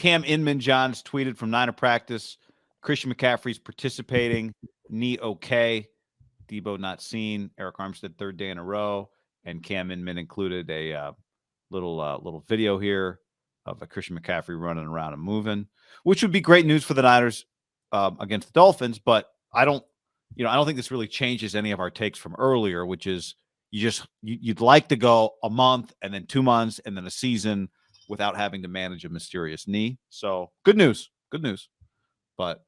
Cam Inman-Johns tweeted from Niner practice, Christian McCaffrey's participating, knee okay. Debo not seen. Eric Armstead third day in a row, and Cam Inman included a little video here of a Christian McCaffrey running around and moving, which would be great news for the Niners against the Dolphins. But I don't think this really changes any of our takes from earlier, which is you'd like to go a month and then 2 months and then a season without having to manage a mysterious knee. So good news. But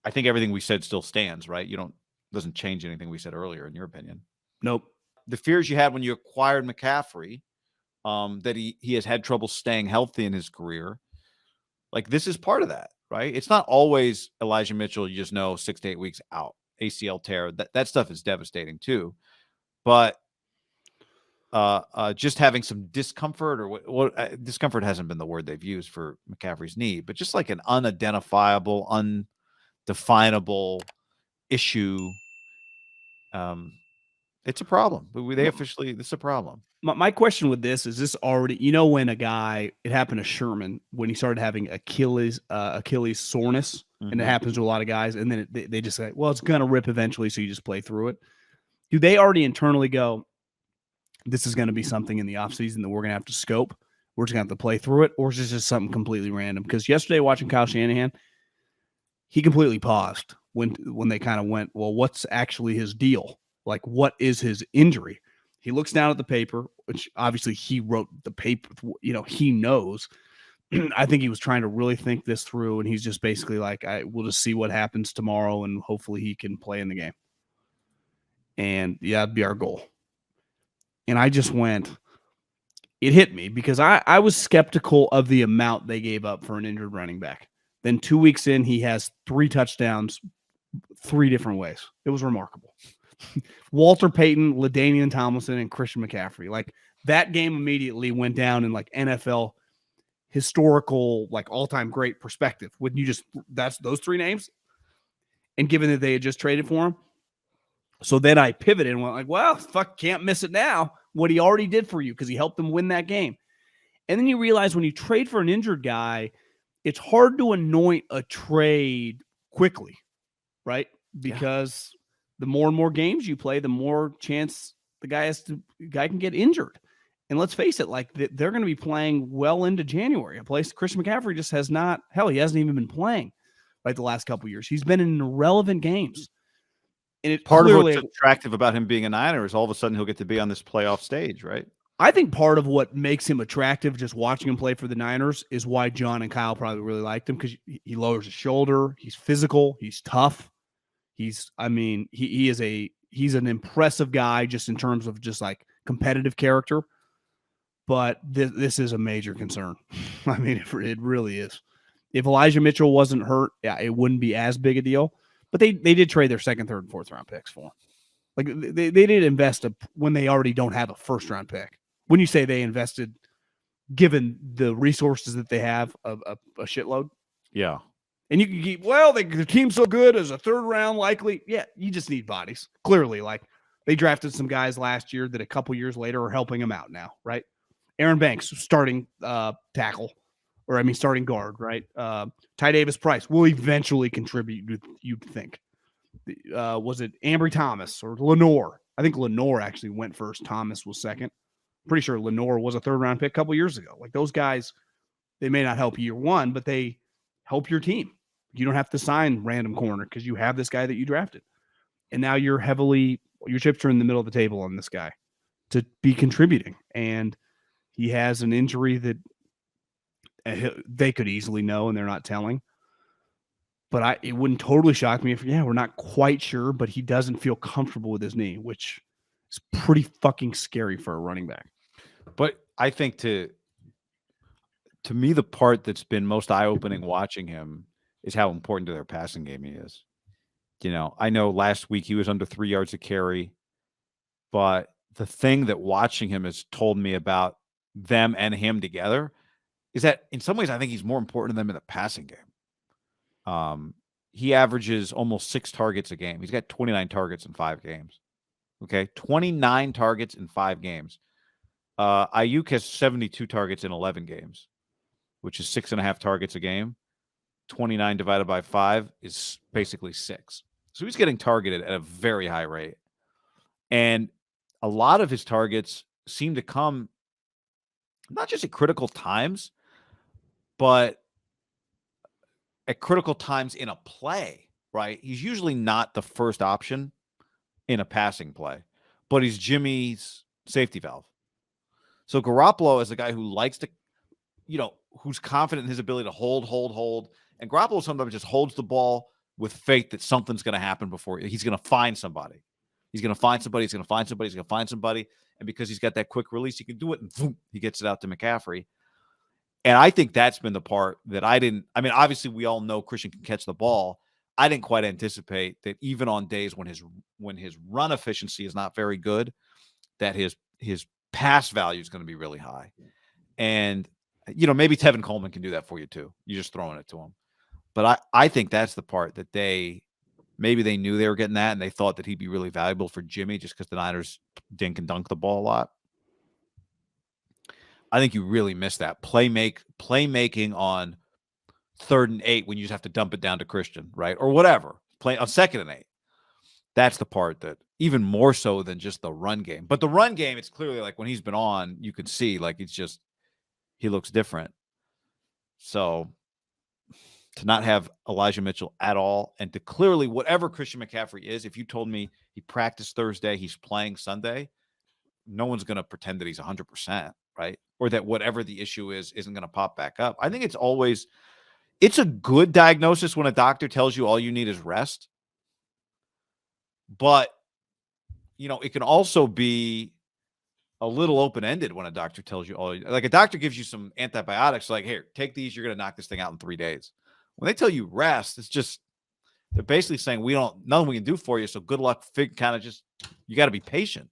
I think everything we said still stands, right? Doesn't change anything we said earlier, in your opinion. Nope. The fears you had when you acquired McCaffrey, that he has had trouble staying healthy in his career, like this is part of that, right? It's not always Elijah Mitchell. You just know 6 to 8 weeks out, ACL tear. That stuff is devastating too. But just having some discomfort, or what discomfort hasn't been the word they've used for McCaffrey's knee, but just like an unidentifiable, undefinable issue. It's a problem. It's a problem. My question with this is this already, when a guy, it happened to Sherman when he started having Achilles soreness, and it happens to a lot of guys, and then they just say, well, it's going to rip eventually, so you just play through it. Do they already internally go, this is going to be something in the offseason that we're going to have to scope? We're just going to have to play through it, or is this just something completely random? Because yesterday watching Kyle Shanahan, he completely paused when they kind of went, well, what's actually his deal? Like, what is his injury? He looks down at the paper, which obviously he wrote the paper. He knows. I think he was trying to really think this through, and he's just basically like, we'll just see what happens tomorrow, and hopefully he can play in the game. And yeah, that'd be our goal. And I just went, it hit me because I was skeptical of the amount they gave up for an injured running back. Then 2 weeks in, he has 3 touchdowns, 3 different ways. It was remarkable. Walter Payton, LaDainian Tomlinson, and Christian McCaffrey. Like, that game immediately went down in like NFL historical, like all-time great perspective. When you that's those 3 names. And given that they had just traded for him. So then I pivoted and went like, well, fuck, can't miss it now. What he already did for you, because he helped them win that game. And then you realize when you trade for an injured guy, it's hard to anoint a trade quickly, right? Because the more and more games you play, the more chance the guy can get injured. And let's face it, like they're going to be playing well into January. A place Christian McCaffrey just has not, he hasn't even been playing like the last couple of years. He's been in irrelevant games. And it part of what's attractive about him being a Niner is all of a sudden he'll get to be on this playoff stage, right? I think part of what makes him attractive, just watching him play for the Niners, is why John and Kyle probably really liked him, because he lowers his shoulder. He's physical. He's tough. He's an impressive guy just in terms of just like competitive character. But this is a major concern. I mean, it really is. If Elijah Mitchell wasn't hurt, it wouldn't be as big a deal. But they did trade their 2nd, 3rd, and 4th round picks for him. Like they did invest when they already don't have a 1st round pick. When you say they invested, given the resources that they have, a shitload. Yeah. And you can keep, the team's so good as a 3rd round likely. Yeah, you just need bodies. Clearly, like they drafted some guys last year that a couple years later are helping them out now, right? Aaron Banks, starting starting guard, right? Ty Davis-Price will eventually contribute, you'd think. Was it Ambry Thomas or Lenore? I think Lenore actually went first. Thomas was second. Pretty sure Lenore was a 3rd round pick a couple years ago. Like those guys, they may not help year one, but they help your team. You don't have to sign random corner because you have this guy that you drafted. And now your chips are in the middle of the table on this guy to be contributing. And he has an injury that they could easily know and they're not telling. But it wouldn't totally shock me if, we're not quite sure, but he doesn't feel comfortable with his knee, which is pretty fucking scary for a running back. But I think to me, the part that's been most eye-opening watching him is how important to their passing game he is. I know last week he was under 3 yards a carry, but the thing that watching him has told me about them and him together is that in some ways I think he's more important to them in the passing game. He averages almost 6 targets a game. He's got 29 targets in 5 games. Okay, 29 targets in 5 games. Ayuk has 72 targets in 11 games. which is 6.5 targets a game. 29 divided by 5 is basically 6. So he's getting targeted at a very high rate. And a lot of his targets seem to come not just at critical times, but at critical times in a play, right? He's usually not the first option in a passing play, but he's Jimmy's safety valve. So Garoppolo is a guy who likes to, who's confident in his ability to hold. And Garoppolo sometimes just holds the ball with faith that something's going to happen before he's going to find somebody. He's going to find somebody. He's going to find somebody. He's going to find somebody. And because he's got that quick release, he can do it. And boom, he gets it out to McCaffrey. And I think that's been the part that obviously we all know Christian can catch the ball. I didn't quite anticipate that even on days when his run efficiency is not very good, that his pass value is going to be really high. And, maybe Tevin Coleman can do that for you too. You're just throwing it to him. But I think that's the part that maybe they knew they were getting that, and they thought that he'd be really valuable for Jimmy just because the Niners dink and dunk the ball a lot. I think you really missed that playmaking on 3rd and 8 when you just have to dump it down to Christian, right? Or whatever. Play on 2nd and 8. That's the part that even more so than just the run game. But the run game, it's clearly like when he's been on, you can see like he looks different. So to not have Elijah Mitchell at all, and to clearly whatever Christian McCaffrey is, if you told me he practiced Thursday, he's playing Sunday, no one's going to pretend that he's 100%, right? Or that whatever the issue isn't going to pop back up. I think it's a good diagnosis when a doctor tells you all you need is rest. But, it can also be a little open-ended when a doctor tells you like a doctor gives you some antibiotics, like, here, take these, you're going to knock this thing out in 3 days. When they tell you rest, it's just, they're basically saying nothing we can do for you. So good luck. You got to be patient.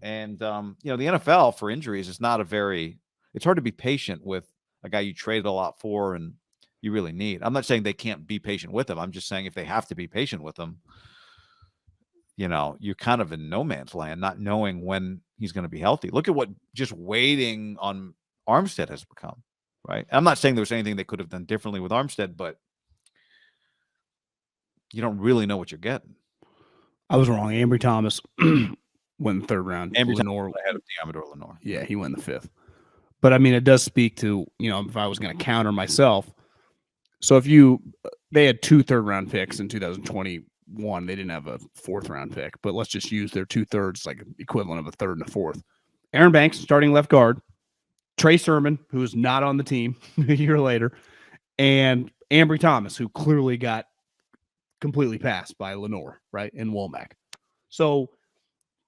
And, the NFL for injuries is it's hard to be patient with a guy you traded a lot for and you really need. I'm not saying they can't be patient with him. I'm just saying if they have to be patient with him, you're kind of in no man's land, not knowing when he's going to be healthy. Look at what just waiting on Armstead has become, right? I'm not saying there was anything they could have done differently with Armstead, but you don't really know what you're getting. I was wrong. Ambry Thomas went in the 3rd round. Ambry Thomas ahead of Diamador Lenore. Yeah, he went in the 5th. But I mean, it does speak to, if I was going to counter myself. So they had 2 3rd-round picks in 2021. They didn't have a 4th-round pick, but let's just use their 2/3, like equivalent of a 3rd and a 4th. Aaron Banks, starting left guard. Trey Sermon, who is not on the team a year later. And Ambry Thomas, who clearly got completely passed by Lenore, right, and Womack. So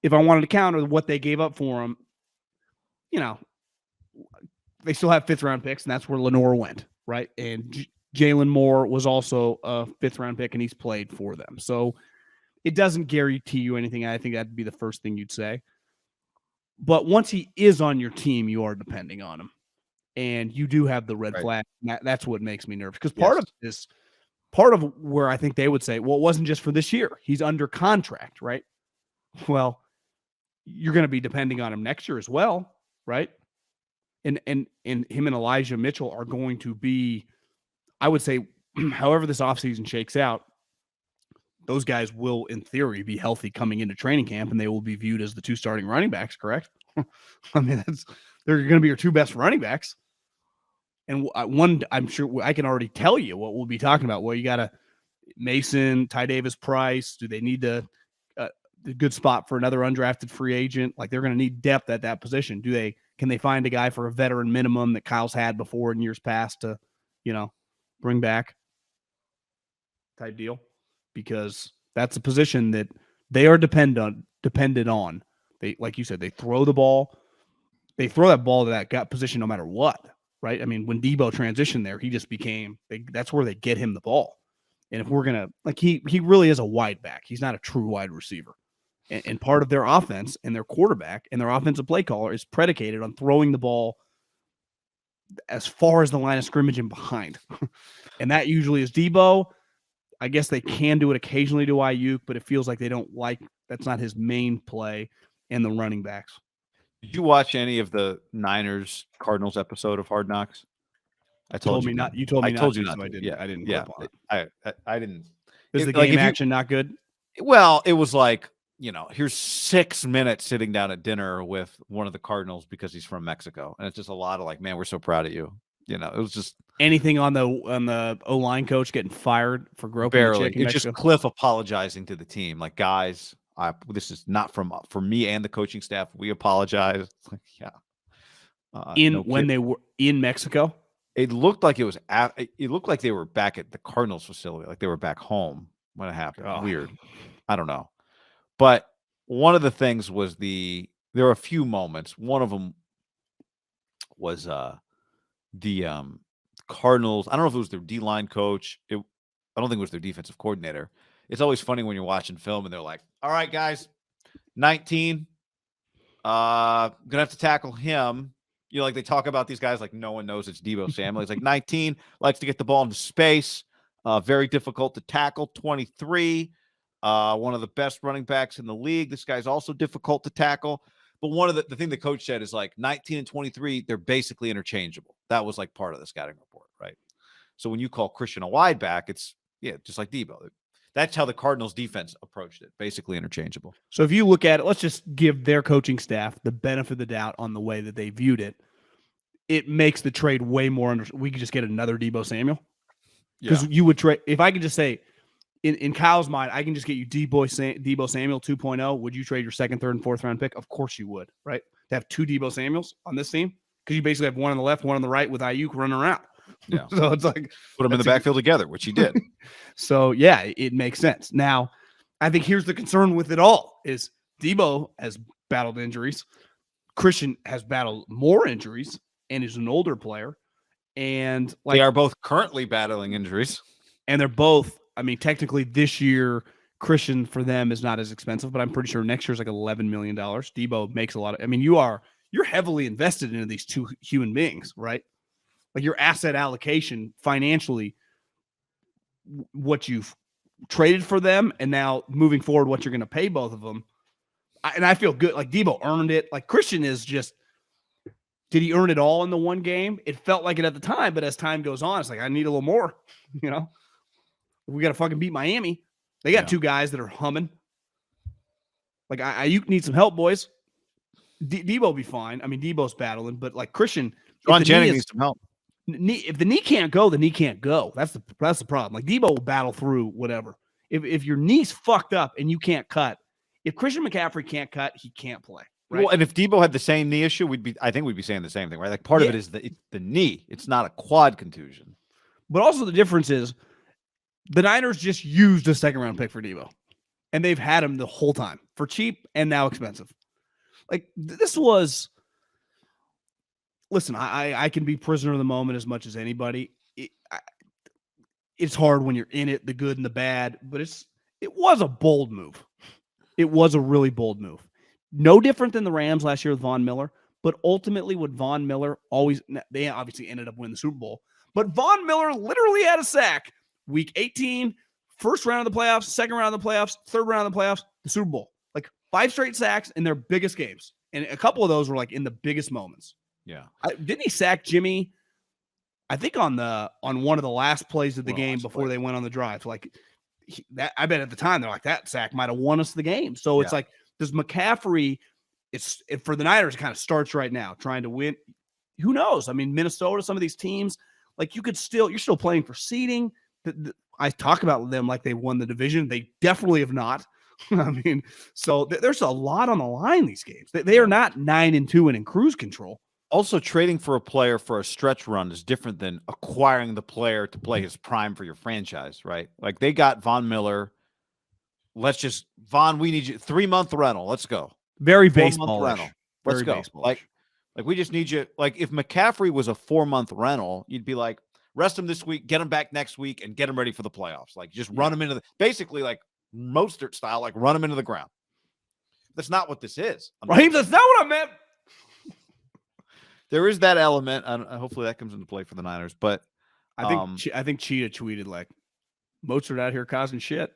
if I wanted to counter what they gave up for him, they still have 5th-round picks, and that's where Lenore went, right? And Jalen Moore was also a 5th-round pick, and he's played for them. So it doesn't guarantee you anything. I think that'd be the first thing you'd say. But once he is on your team, you are depending on him. And you do have the red flag. That's what makes me nervous. Because part of where I think they would say, well, it wasn't just for this year. He's under contract, right? Well, you're going to be depending on him next year as well, right? And him and Elijah Mitchell are going to be, I would say, however this offseason shakes out, those guys will, in theory, be healthy coming into training camp, and they will be viewed as the 2 starting running backs, correct? I mean, they're going to be your 2 best running backs. And one, I'm sure I can already tell you what we'll be talking about. Well, you got a Mason, Ty Davis Price. Do they need a good spot for another undrafted free agent? Like, they're going to need depth at that position. Can they find a guy for a veteran minimum that Kyle's had before in years past to, bring back type deal? Because that's a position that they are dependent on. They, like you said, they throw the ball. They throw that ball to that gut position no matter what, right? I mean, when Debo transitioned there, he just became that's where they get him the ball. And if we're gonna he really is a wide back. He's not a true wide receiver. And part of their offense and their quarterback and their offensive play caller is predicated on throwing the ball as far as the line of scrimmage and behind. And that usually is Debo. I guess they can do it occasionally to Ayuk, but it feels like they don't that's not his main play, and the running backs. Did you watch any of the Niners Cardinals episode of Hard Knocks? I told you not. You told me I not told to, you not so I to. didn't. Yeah, I didn't yeah. clip on it. I didn't. Is the like, game if you- action not good? Well, it was like, here's 6 minutes sitting down at dinner with one of the Cardinals because he's from Mexico, and it's just a lot of like, man, we're so proud of you. It was just Anything on the O-line coach getting fired for groping the barely. chick in It's just Mexico? Cliff apologizing to the team, like, guys, this is not for me and the coaching staff. We apologize. It's like, yeah. When they were in Mexico? It looked like it looked like they were back at the Cardinals facility, like they were back home when it happened. Oh. Weird. I don't know. But one of the things was there were a few moments. One of them was the Cardinals. I don't know if it was their D-line coach. I don't think it was their defensive coordinator. It's always funny when you're watching film and they're like, all right, guys, 19. Gonna have to tackle him. Like they talk about these guys like no one knows it's Deebo Samuel. He's like 19, likes to get the ball into space. Very difficult to tackle. 23, one of the best running backs in the league. This guy's also difficult to tackle. But one of the thing the coach said is like 19 and 23, they're basically interchangeable. That was like part of the scouting report, right? So when you call Christian a wide back, it's just like Deebo. That's how the Cardinals defense approached it. Basically interchangeable. So if you look at it, let's just give their coaching staff the benefit of the doubt on the way that they viewed it. It makes the trade way more we could just get another Deebo Samuel. Because you would trade, if I could just say, in Kyle's mind, I can just get you Deebo Samuel 2.0. Would you trade your second, third, and fourth round pick? Of course you would, right? To have 2 Deebo Samuels on this team, because you basically have one on the left, one on the right with Ayuk running around. Yeah. So it's like put them in the backfield together, which he did. So yeah, it makes sense. Now, I think here's the concern with it all: is Deebo has battled injuries, Christian has battled more injuries, and is an older player, and they are both currently battling injuries, and they're both. I mean, technically this year, Christian for them is not as expensive, but I'm pretty sure next year's like $11 million. Deebo makes a lot of. I mean, you're heavily invested into these two human beings, right? Like your asset allocation financially, what you've traded for them, and now moving forward, what you're going to pay both of them. And I feel good. Like Deebo earned it. Like Christian is just, did he earn it all in the one game? It felt like it at the time, but as time goes on, it's like, I need a little more, We got to fucking beat Miami. They got 2 guys that are humming. Like Ayuk needs some help, boys. Deebo will be fine. I mean, Debo's battling, but like Christian, John Jennings needs some help. If the knee can't go, the knee can't go. That's the problem. Like Deebo will battle through whatever. If your knee's fucked up and you can't cut, if Christian McCaffrey can't cut, he can't play. Right? Well, and if Deebo had the same knee issue, I think we'd be saying the same thing, right? Like part of it is the knee. It's not a quad contusion. But also the difference is the Niners just used a second round pick for Deebo, and they've had him the whole time for cheap and now expensive. Like this was. Listen, I can be prisoner of the moment as much as anybody. It's hard when you're in it, the good and the bad, but it was a bold move. It was a really bold move. No different than the Rams last year with Von Miller, but ultimately with Von Miller they obviously ended up winning the Super Bowl, but Von Miller literally had a sack week 18, first round of the playoffs, second round of the playoffs, third round of the playoffs, the Super Bowl. Like 5 straight sacks in their biggest games. And a couple of those were like in the biggest moments. Yeah. Didn't he sack Jimmy? I think on one of the last plays of the game before they went on the drive. Like that, I bet at the time they're like, that sack might have won us the game. So it's like, does McCaffrey? For the Niners, it kind of starts right now trying to win. Who knows? I mean, Minnesota, some of these teams, like you're still playing for seeding. I talk about them like they won the division. They definitely have not. I mean, so there's a lot on the line these games. They are not 9-2 and in cruise control. Also, trading for a player for a stretch run is different than acquiring the player to play his prime for your franchise, right? Like they got Von Miller. Von, we need you 3-month rental. Let's go. Very baseball rental. Let's go. Like we just need you. Like if McCaffrey was a 4-month rental, you'd be like, rest him this week, get him back next week, and get him ready for the playoffs. Like just run him into basically like Mostert style, like run him into the ground. That's not what this is. Raheem, that's not what I meant. There is that element, and hopefully that comes into play for the Niners. But I think Cheetah tweeted like, Mozart out here causing shit.